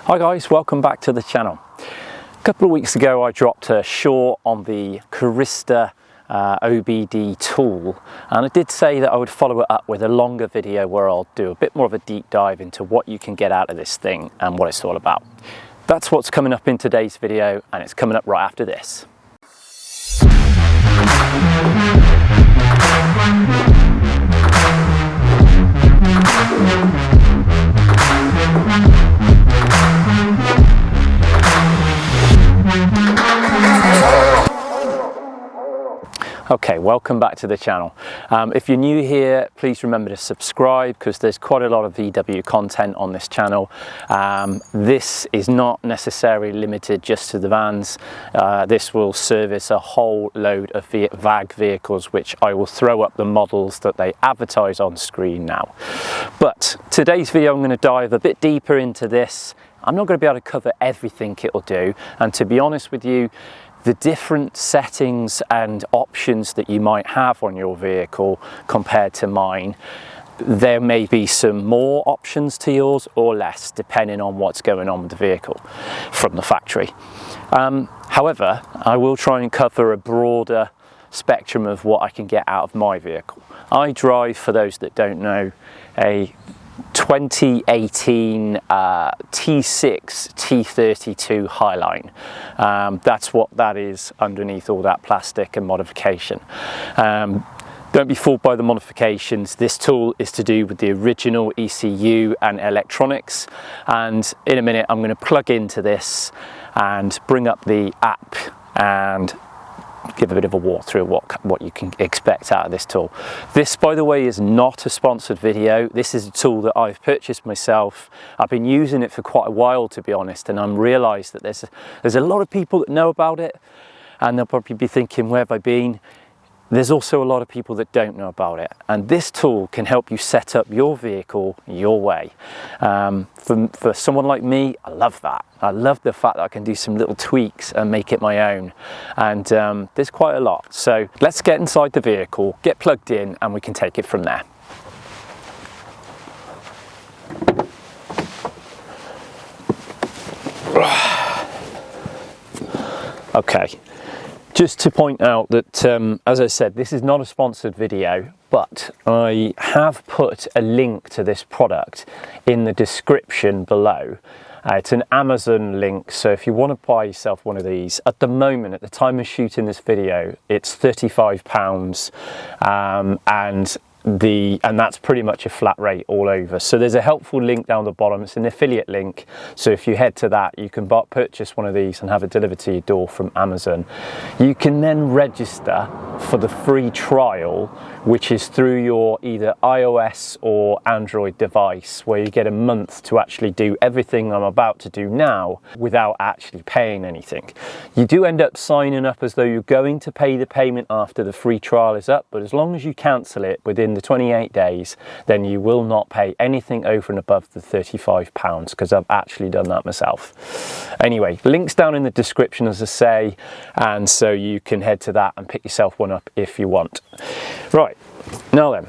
Hi guys, welcome back to the channel. A couple of weeks ago I dropped a short on the CARISTA OBD tool, and I did say that I would follow it up with a longer video where I'll do a bit more of a deep dive into what you can get out of this thing and what it's all about. That's what's coming up in today's video, and it's coming up right after this. Okay, welcome back to the channel. If you're new here, please remember to subscribe because there's quite a lot of VW content on this channel. This is not necessarily limited just to the vans. This will service a whole load of VAG vehicles, which I will throw up the models that they advertise on screen now. But today's video, I'm going to dive a bit deeper into this. I'm not going to be able to cover everything it'll do, and to be honest with you, the different settings and options that you might have on your vehicle compared to mine, there may be some more options to yours or less depending on what's going on with the vehicle from the factory. However, I will try and cover a broader spectrum of what I can get out of my vehicle. I drive, for those that don't know, a 2018 T6 T32 Highline. That's what that is underneath all that plastic and modification. Don't be fooled by the modifications. This tool is to do with the original ECU and electronics, and in a minute I'm going to plug into this and bring up the app and give a bit of a walkthrough of what you can expect out of this tool. This, by the way, is not a sponsored video. This is a tool that I've purchased myself. I've been using it for quite a while, to be honest, and I'm realised that there's a lot of people that know about it, and they'll probably be thinking, where have I been? There's also a lot of people that don't know about it, and this tool can help you set up your vehicle your way. For someone like me, I love that. I love the fact that I can do some little tweaks and make it my own, and there's quite a lot. So let's get inside the vehicle, get plugged in, and we can take it from there. Okay. Just to point out that, as I said, this is not a sponsored video, but I have put a link to this product in the description below. It's an Amazon link, so if you want to buy yourself one of these, at the moment, at the time of shooting this video, it's £35, and that's pretty much a flat rate all over. So there's a helpful link down the bottom. It's an affiliate link, so if you head to that, you can purchase one of these and have it delivered to your door from Amazon. You can then register for the free trial, which is through your either iOS or Android device, where you get a month to actually do everything I'm about to do now without actually paying anything. You do end up signing up as though you're going to pay the payment after the free trial is up, but as long as you cancel it within the 28 days, then you will not pay anything over and above the £35, because I've actually done that myself. Anyway, links down in the description, as I say, and so you can head to that and pick yourself one up if you want. Right, now then,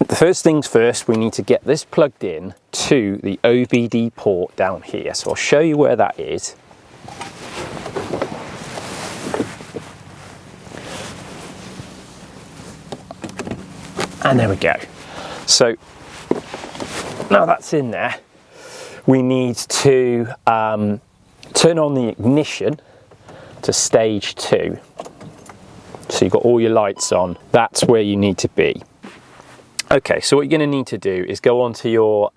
the first things first, we need to get this plugged in to the OBD port down here. So I'll show you where that is. And there we go. So now that's in there, we need to turn on the ignition to stage 2. So you've got all your lights on. That's where you need to be. Okay, so what you're going to need to do is go onto your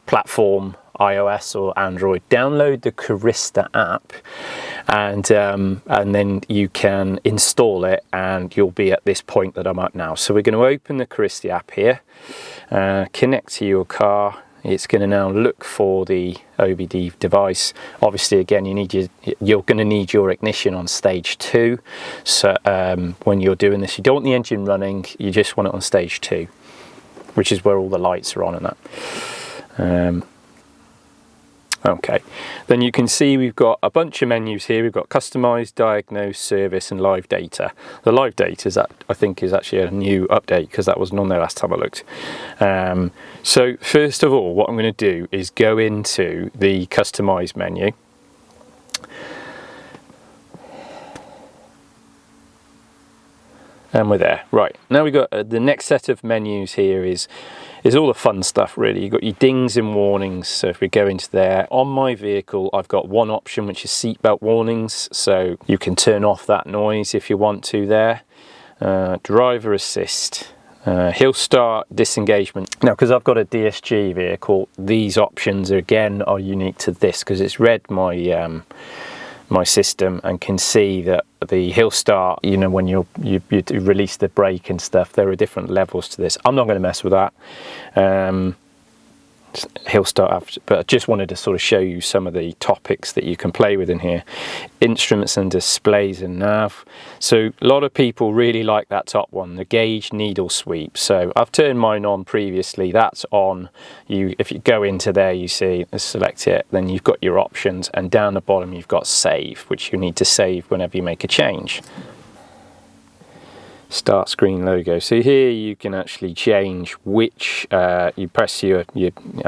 platform, iOS or Android, download the CARISTA app, and then you can install it, and you'll be at this point that I'm at now. So we're going to open the CARISTA app here, connect to your car. It's going to now look for the OBD device. Obviously, again, you're going to need your ignition on stage 2. So when you're doing this, you don't want the engine running, you just want it on stage 2, which is where all the lights are on and that. Okay, then you can see we've got a bunch of menus here. We've got customize, diagnose, service, and live data. The live data is I think is actually a new update because that wasn't on there last time I looked. So first of all, what I'm going to do is go into the customize menu. And we're there. Right, now we've got the next set of menus here is all the fun stuff really. You've got your dings and warnings. So if we go into there, on my vehicle I've got one option which is seatbelt warnings, so you can turn off that noise if you want to there. Driver assist, hill start, disengagement. Now because I've got a DSG vehicle, these options again are unique to this because it's read my my system and can see that the hill start, you know, when you release the brake and stuff, there are different levels to this. I'm not going to mess with that. Hill start after, but I just wanted to sort of show you some of the topics that you can play with in here. Instruments and displays and nav. So a lot of people really like that top one, the gauge needle sweep. So I've turned mine on previously. That's on. If you go into there, you see, select it, then you've got your options, and down the bottom you've got save, which you need to save whenever you make a change. Start screen logo. So here you can actually change which you press I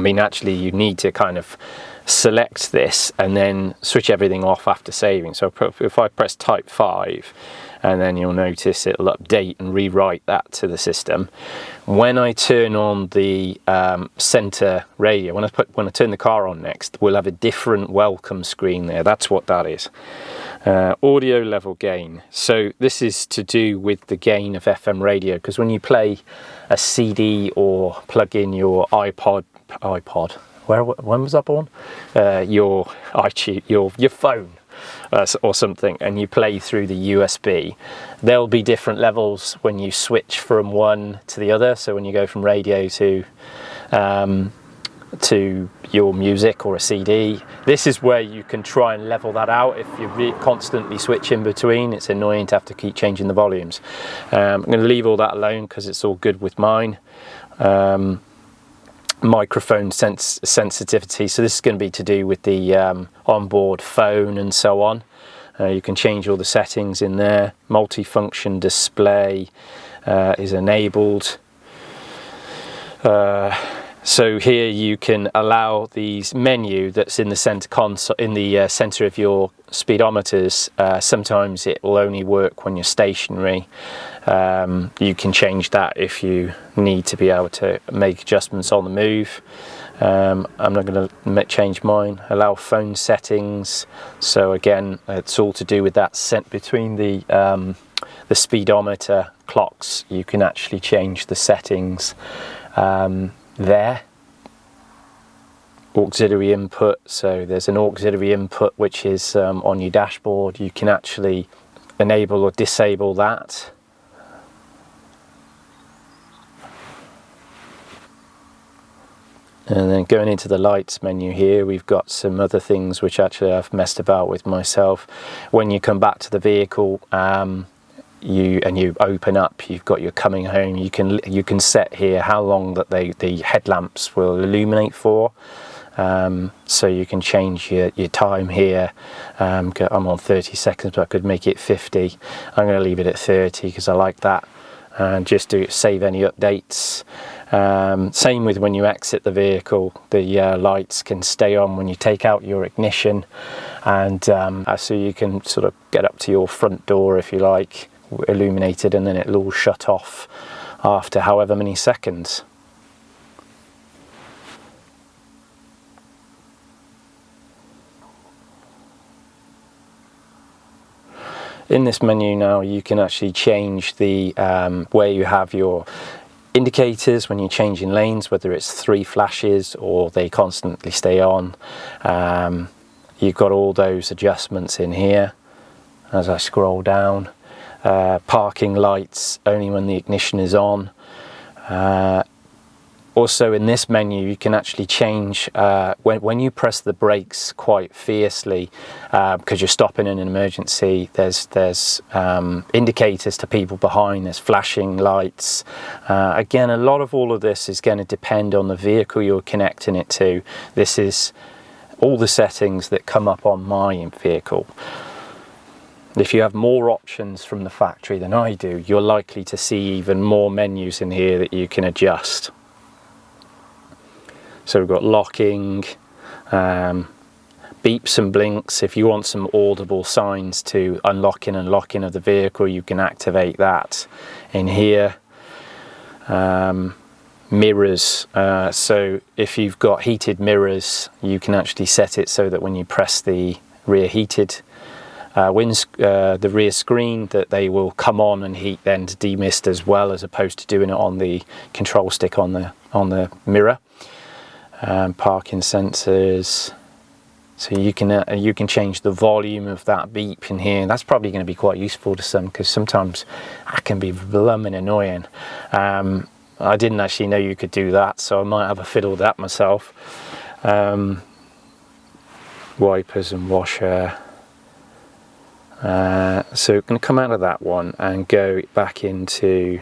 mean actually you need to kind of select this and then switch everything off after saving. So if I press type 5, and then you'll notice it'll update and rewrite that to the system. When I turn on the center radio, when I turn the car on next, we'll have a different welcome screen there. That's what that is. Audio level gain. So this is to do with the gain of FM radio, because when you play a CD or plug in your iPod, when was that born? Your iTunes, your phone. Or something, and you play through the USB, there'll be different levels when you switch from one to the other. So when you go from radio to your music or a CD, this is where you can try and level that out. If you constantly switch in between, it's annoying to have to keep changing the volumes. I'm going to leave all that alone because it's all good with mine. Microphone sensitivity, so this is going to be to do with the onboard phone and so on. You can change all the settings in there. Multifunction display is enabled. So here you can allow these menu that's in the center console, in the center of your speedometers. Sometimes it will only work when you're stationary. You can change that if you need to be able to make adjustments on the move. I'm not going to change mine. Allow phone settings. So again, it's all to do with that set between the speedometer clocks. You can actually change the settings there. Auxiliary input. So there's an auxiliary input which is on your dashboard. You can actually enable or disable that. And then going into the lights menu here, we've got some other things which actually I've messed about with myself. When you come back to the vehicle, you open up, you've got your coming home. You can set here how long that the headlamps will illuminate for. So you can change your time here. I'm on 30 seconds, but I could make it 50. I'm going to leave it at 30 because I like that. And just to save any updates. Same with when you exit the vehicle, the lights can stay on when you take out your ignition, and so you can sort of get up to your front door if you like, illuminated, and then it'll all shut off after however many seconds. In this menu now you can actually change the where you have your indicators when you're changing lanes, whether it's 3 flashes or they constantly stay on. You've got all those adjustments in here as I scroll down. Parking lights only when the ignition is on. Also in this menu you can actually change when you press the brakes quite fiercely because you're stopping in an emergency. There's indicators to people behind, there's flashing lights. Again, a lot of all of this is going to depend on the vehicle you're connecting it to. This is all the settings that come up on my vehicle. If you have more options from the factory than I do, you're likely to see even more menus in here that you can adjust. So we've got locking, beeps and blinks. If you want some audible signs to unlocking and locking of the vehicle, you can activate that in here. Mirrors, so if you've got heated mirrors, you can actually set it so that when you press the rear heated the rear screen, that they will come on and heat then to demist as well, as opposed to doing it on the control stick on the mirror. Parking sensors, so you can change the volume of that beep in here. That's probably going to be quite useful to some, because sometimes that can be blooming annoying. I didn't actually know you could do that, so I might have a fiddle with that myself. Wipers and washer. So we're going to come out of that one and go back into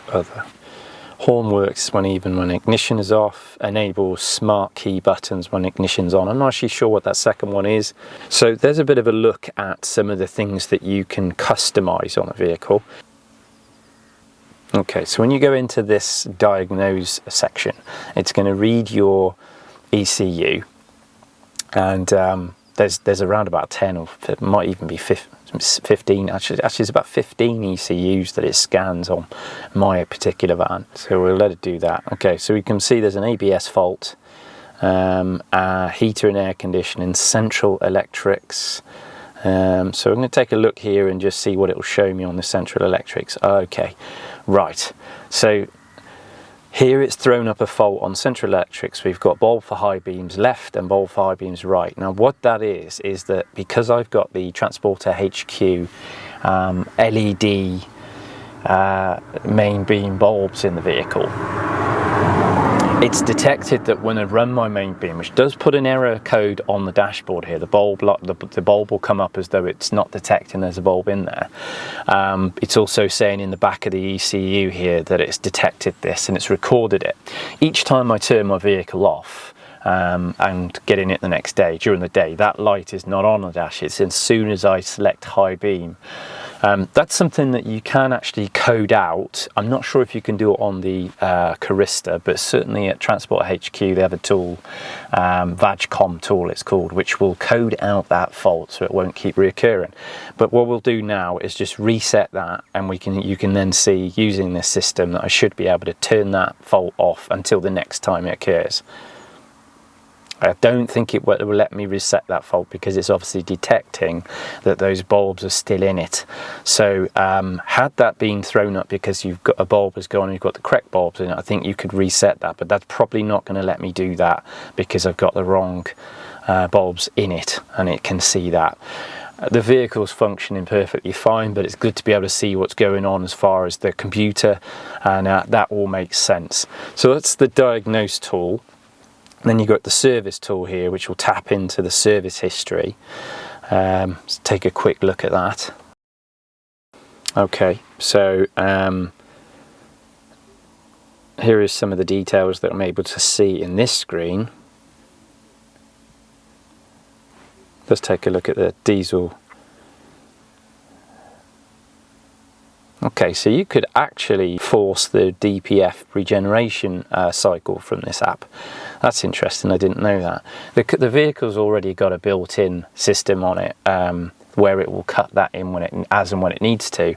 other. Horn works when ignition is off, enables smart key buttons when ignition's on. I'm not actually sure what that second one is. So there's a bit of a look at some of the things that you can customize on a vehicle. Okay, so when you go into this diagnose section, it's going to read your ECU, and there's around about 10, or it might even be 15, actually it's about 15 ECUs that it scans on my particular van, so we'll let it do that. Okay, so we can see there's an ABS fault, heater and air conditioning, central electrics. So I'm going to take a look here and just see what it will show me on the central electrics. Okay, right, so here it's thrown up a fault on central electrics. We've got bulb for high beams left and bulb for high beams right. Now what that is that because I've got the Transporter HQ LED main beam bulbs in the vehicle, it's detected that when I run my main beam, which does put an error code on the dashboard here, the bulb will come up as though it's not detecting there's a bulb in there. It's also saying in the back of the ECU here that it's detected this and it's recorded it. Each time I turn my vehicle off and get in it the next day, during the day, that light is not on the dash. It's as soon as I select high beam. That's something that you can actually code out. I'm not sure if you can do it on the CARISTA, but certainly at Transport HQ they have a tool, VAGCOM tool it's called, which will code out that fault so it won't keep reoccurring. But what we'll do now is just reset that, and you can then see using this system that I should be able to turn that fault off until the next time it occurs. I don't think it will let me reset that fault because it's obviously detecting that those bulbs are still in it. So had that been thrown up because you've got a bulb has gone and you've got the correct bulbs in it, I think you could reset that, but that's probably not going to let me do that because I've got the wrong bulbs in it, and it can see that. The vehicle's functioning perfectly fine, but it's good to be able to see what's going on as far as the computer, and that all makes sense. So that's the diagnose tool. Then you've got the service tool here, which will tap into the service history. Let's take a quick look at that. Okay, so here is some of the details that I'm able to see in this screen. Let's take a look at the diesel. Okay, so you could actually force the DPF regeneration cycle from this app. That's interesting, I didn't know that. The vehicle's already got a built-in system on it where it will cut that in as and when it needs to.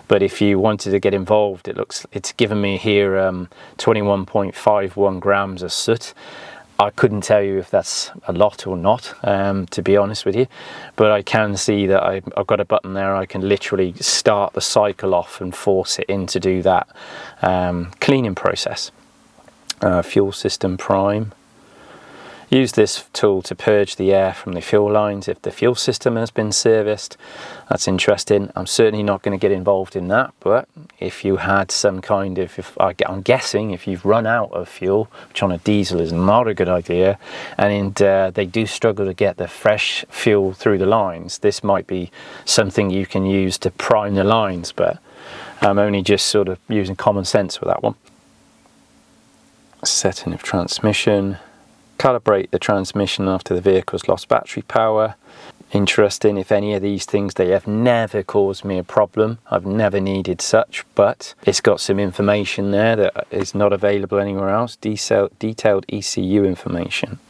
But if you wanted to get involved, it's given me here 21.51 grams of soot. I couldn't tell you if that's a lot or not, to be honest with you, but I can see that I've got a button there. I can literally start the cycle off and force it in to do that cleaning process. Fuel system prime. Use this tool to purge the air from the fuel lines if the fuel system has been serviced. That's interesting. I'm certainly not going to get involved in that, but if you had some kind of, I'm guessing if you've run out of fuel, which on a diesel is not a good idea, and they do struggle to get the fresh fuel through the lines, this might be something you can use to prime the lines, but I'm only just sort of using common sense with that one. Setting of transmission. Calibrate the transmission after the vehicle's lost battery power. Interesting, if any of these things, they have never caused me a problem. I've never needed such, but it's got some information there that is not available anywhere else. Detailed ECU information.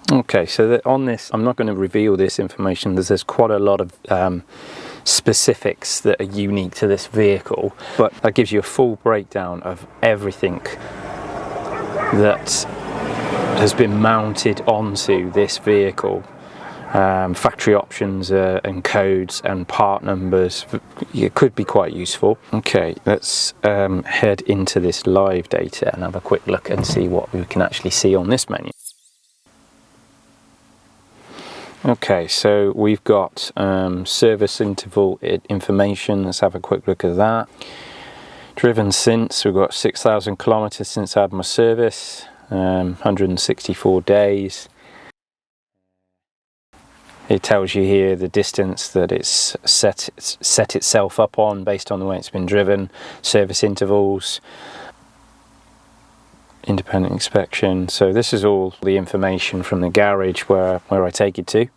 Okay, so on this, I'm not going to reveal this information because there's quite a lot of specifics that are unique to this vehicle, but that gives you a full breakdown of everything that has been mounted onto this vehicle. Factory options and codes and part numbers. It could be quite useful. Okay, let's head into this live data and have a quick look and see what we can actually see on this menu. Okay, so we've got service interval information. Let's have a quick look at that. Driven since, we've got 6,000 kilometers since I had my service, 164 days. It tells you here the distance that it's set itself up on based on the way it's been driven, service intervals, independent inspection. So this is all the information from the garage where I take it to.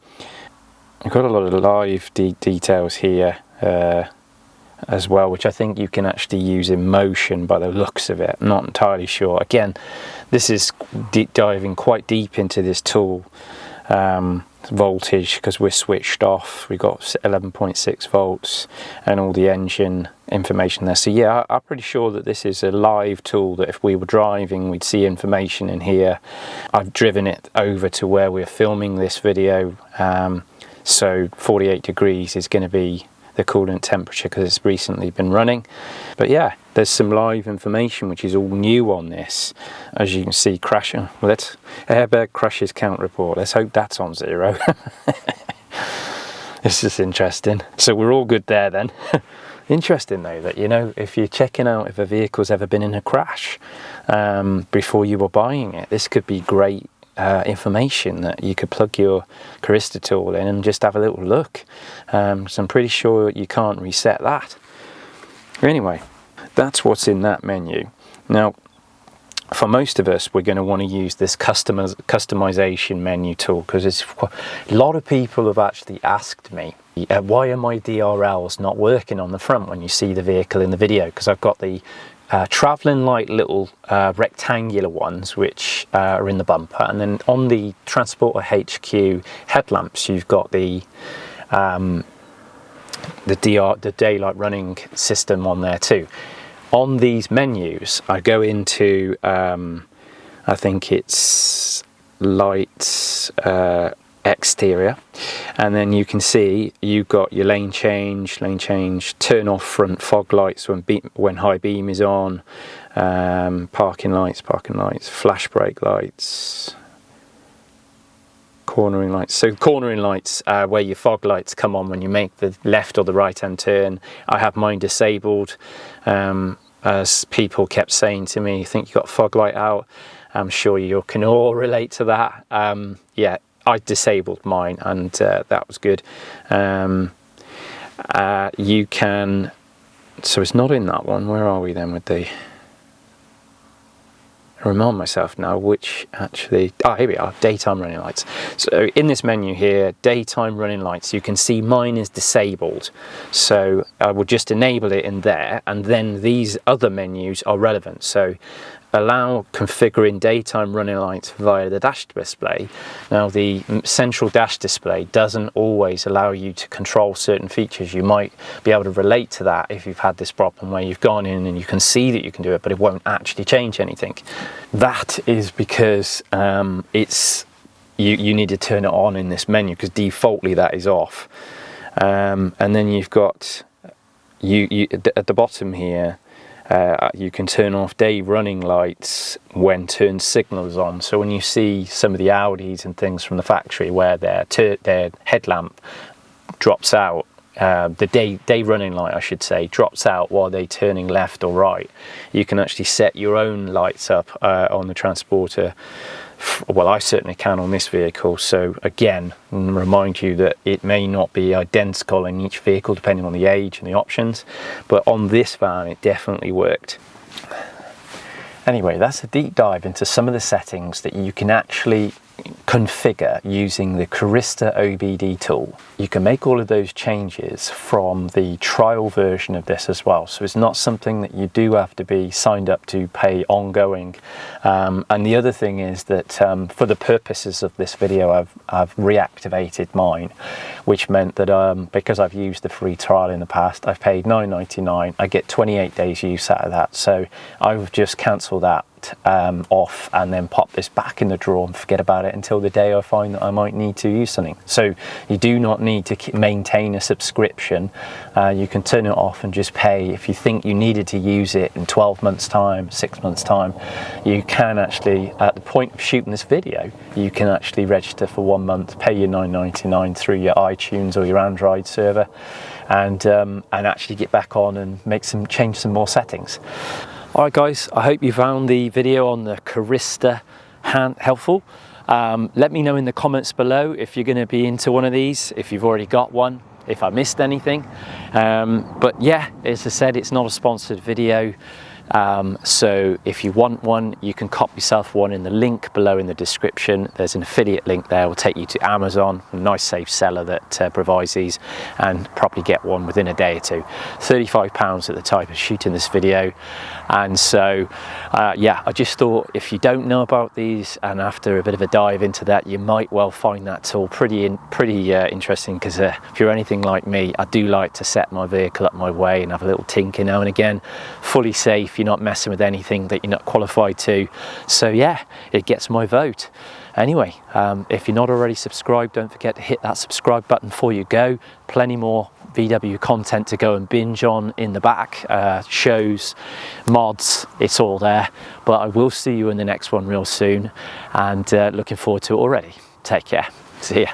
I've got a lot of live details here as well, which I think you can actually use in motion by the looks of it. I'm not entirely sure. Again, this is diving quite deep into this tool. Voltage, because we're switched off, we've got 11.6 volts and all the engine information there. So yeah, I'm pretty sure that this is a live tool that if we were driving, we'd see information in here. I've driven it over to where we're filming this video, so 48 degrees is going to be the coolant temperature because it's recently been running. But yeah, there's some live information which is all new on this. As you can see, crashing. Let's airbag crashes count report. Let's hope that's on 0. This is interesting. So we're all good there then. Interesting though that, you know, if you're checking out if a vehicle's ever been in a crash before you were buying it, this could be great information that you could plug your CARISTA tool in and just have a little look. So I'm pretty sure you can't reset that. Anyway, that's what's in that menu. Now, for most of us, we're going to want to use this customization menu tool because a lot of people have actually asked me, why are my DRLs not working on the front when you see the vehicle in the video? Because I've got the travelling light little rectangular ones which are in the bumper, and then on the Transporter HQ headlamps you've got the daylight running system on there too. On these menus I go into I think it's lights exterior, and then you can see you've got your lane change, turn off front fog lights when high beam is on, parking lights, flash brake lights, cornering lights. So cornering lights where your fog lights come on when you make the left or the right hand turn. I have mine disabled, as people kept saying to me, you think you got fog light out? I'm sure you can all relate to that. Yeah, I disabled mine and that was good. You can, so it's not in that one. Where are we then with the, I remind myself now which actually, here we are, daytime running lights. So in this menu here, daytime running lights, you can see mine is disabled. So I will just enable it in there, and then these other menus are relevant. So allow configuring daytime running lights via the dash display. Now the central dash display doesn't always allow you to control certain features. You might be able to relate to that if you've had this problem where you've gone in and you can see that you can do it, but it won't actually change anything. That is because you need to turn it on in this menu, because defaultly that is off. And then you've got you at the bottom here, You can turn off day running lights when turn signal is on. So when you see some of the Audis and things from the factory where their headlamp drops out, the day running light, I should say, drops out while they're turning left or right, you can actually set your own lights up on the Transporter. Well, I certainly can on this vehicle. So again, remind you that it may not be identical in each vehicle depending on the age and the options, but on this van it definitely worked. Anyway, that's a deep dive into some of the settings that you can actually configure using the CARISTA OBD tool. You can make all of those changes from the trial version of this as well, so it's not something that you do have to be signed up to pay ongoing. And the other thing is that for the purposes of this video, I've reactivated mine, which meant that because I've used the free trial in the past, I've paid $9.99. I get 28 days use out of that, so I've just cancelled that off and then pop this back in the drawer and forget about it until the day I find that I might need to use something. So you do not need to maintain a subscription. You can turn it off and just pay. If you think you needed to use it in 12 months time, 6 months time, you can actually, at the point of shooting this video, you can actually register for 1 month, pay your $9.99 through your iTunes or your Android server, and actually get back on and change some more settings. Alright guys, I hope you found the video on the CARISTA helpful. Let me know in the comments below if you're going to be into one of these, if you've already got one, if I missed anything. But yeah, as I said, it's not a sponsored video. So if you want one, you can cop yourself one in the link below in the description. There's an affiliate link there, will take you to Amazon, a nice safe seller that provides these, and probably get one within a day or two. £35 at the time of shooting this video. And so yeah, I just thought if you don't know about these, and after a bit of a dive into that, you might well find that tool pretty interesting, because if you're anything like me, I do like to set my vehicle up my way and have a little tinker now and again. Fully safe, you're not messing with anything that you're not qualified to. So yeah, it gets my vote. Anyway, if you're not already subscribed, don't forget to hit that subscribe button before you go. Plenty more VW content to go and binge on in the back, shows, mods, it's all there. But I will see you in the next one real soon, and looking forward to it already. Take care. See ya.